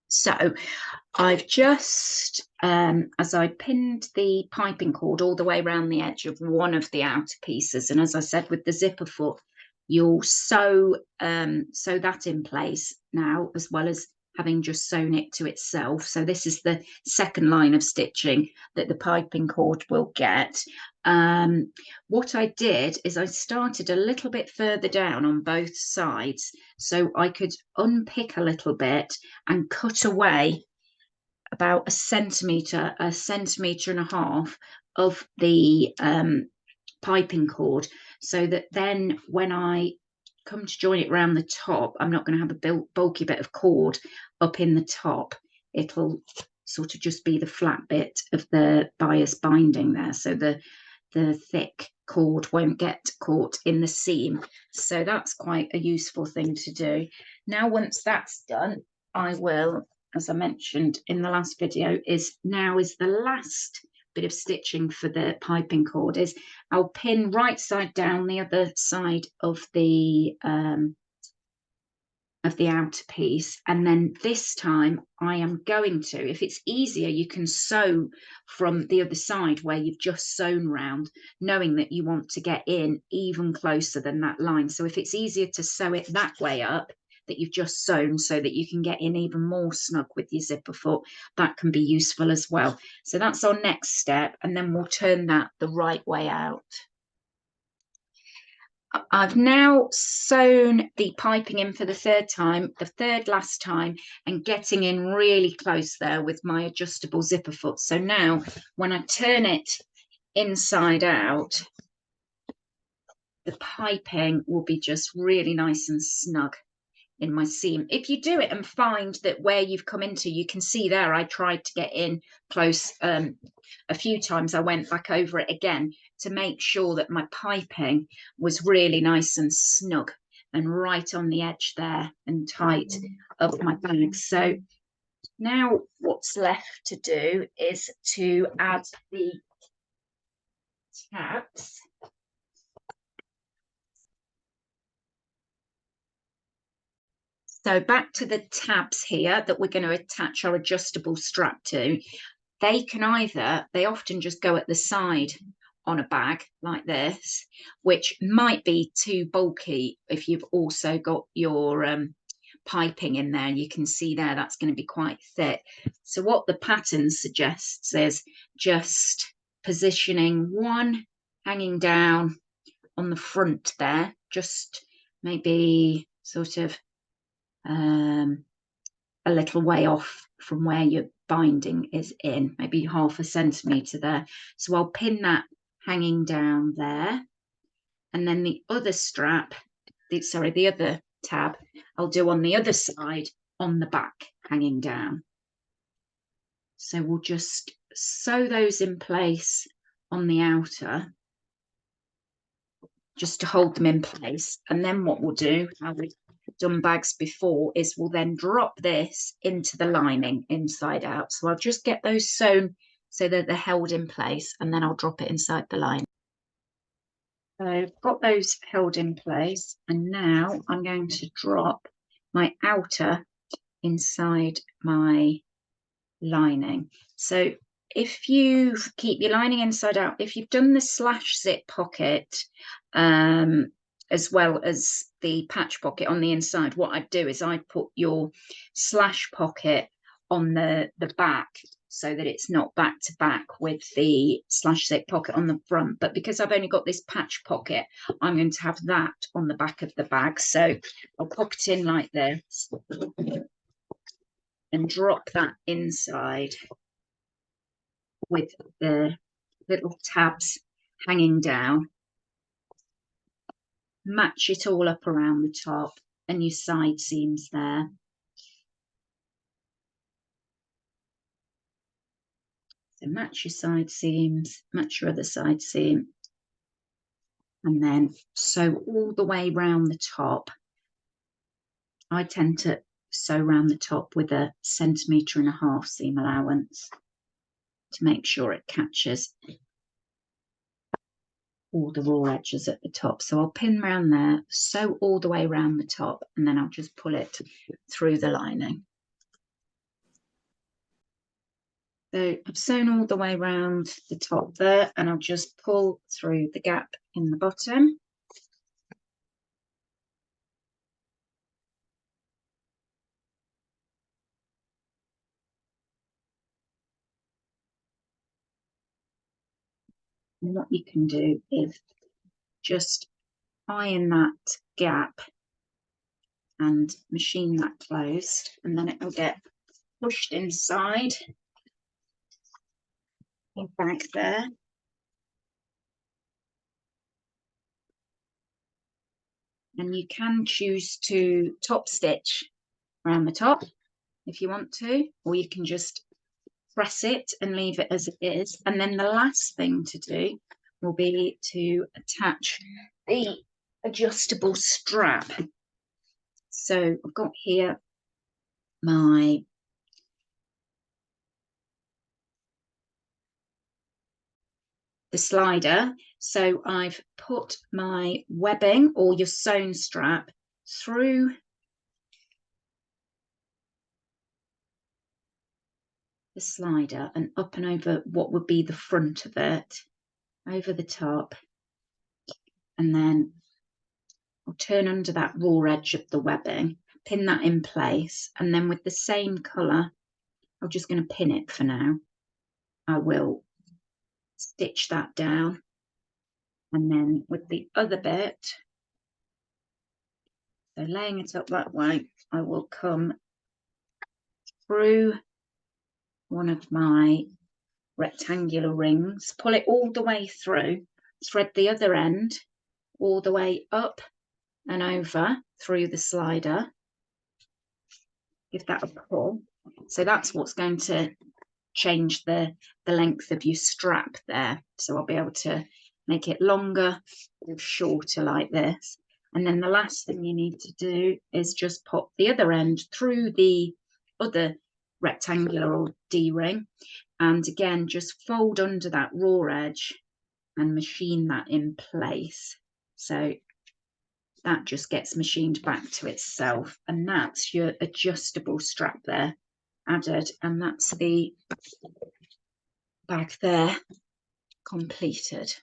So I've just, as I pinned the piping cord all the way around the edge of one of the outer pieces, and as I said with the zipper foot, you'll sew that in place now, as well as having just sewn it to itself. So this is the second line of stitching that the piping cord will get. What I did is I started a little bit further down on both sides so I could unpick a little bit and cut away about a centimetre and a half of the piping cord, so that then when I come to join it around the top, I'm not going to have a bulky bit of cord up in the top. It'll sort of just be the flat bit of the bias binding there, so the thick cord won't get caught in the seam. So that's quite a useful thing to do. Now once that's done, I will, as I mentioned in the last video, is the last bit of stitching for the piping cord is I'll pin right side down the other side of the outer piece, and then this time I am going to, if it's easier, you can sew from the other side where you've just sewn round, knowing that you want to get in even closer than that line. So if it's easier to sew it that way up, that you've just sewn, so that you can get in even more snug with your zipper foot, that can be useful as well. So that's our next step, and then we'll turn that the right way out. I've now sewn the piping in for the third last time, and getting in really close there with my adjustable zipper foot. So now when I turn it inside out, the piping will be just really nice and snug in my seam. If you do it and find that where you've come into, you can see there I tried to get in close a few times. I went back over it again to make sure that my piping was really nice and snug and right on the edge there and tight of my bag. So now what's left to do is to add the tabs. So back to the tabs here that we're going to attach our adjustable strap to. They often just go at the side on a bag like this, which might be too bulky if you've also got your piping in there. You can see there that's going to be quite thick. So what the pattern suggests is just positioning one hanging down on the front there, just maybe sort of a little way off from where your binding is in, maybe half a centimetre there. So I'll pin that hanging down there, and then the other strap, the other tab, I'll do on the other side on the back hanging down. So we'll just sew those in place on the outer, just to hold them in place. And then what we'll do, how we've done bags before, is we'll then drop this into the lining inside out. So I'll just get those sewn so that they're held in place, and then I'll drop it inside the lining. So I've got those held in place, and now I'm going to drop my outer inside my lining. So if you keep your lining inside out, if you've done the slash zip pocket as well as the patch pocket on the inside, what I'd do is I'd put your slash pocket on the back, so that it's not back to back with the slash zip pocket on the front. But because I've only got this patch pocket, I'm going to have that on the back of the bag. So I'll pop it in like this and drop that inside with the little tabs hanging down. Match it all up around the top and your side seams there. So match your side seams, match your other side seam, and then sew all the way round the top. I tend to sew round the top with a 1.5 centimetre seam allowance to make sure it catches all the raw edges at the top. So I'll pin round there, sew all the way around the top, and then I'll just pull it through the lining. So I've sewn all the way around the top there, and I'll just pull through the gap in the bottom. And what you can do is just iron that gap and machine that closed, and then it will get pushed inside your bag there. And you can choose to top stitch around the top if you want to, or you can just press it and leave it as it is. And then the last thing to do will be to attach the adjustable strap. So I've got here the slider. So I've put my webbing or your sewn strap through the slider and up and over what would be the front of it, over the top, and then I'll turn under that raw edge of the webbing, pin that in place, and then with the same colour, I'm just going to pin it for now. I will stitch that down, and then with the other bit, so laying it up that way, I will come through one of my rectangular rings, pull it all the way through, thread the other end all the way up and over through the slider, give that a pull. So that's what's going to change the length of your strap there. So I'll be able to make it longer or shorter like this. And then the last thing you need to do is just pop the other end through the other rectangular or D-ring, and again just fold under that raw edge and machine that in place. So that just gets machined back to itself, and that's your adjustable strap there added, and that's the bag there completed.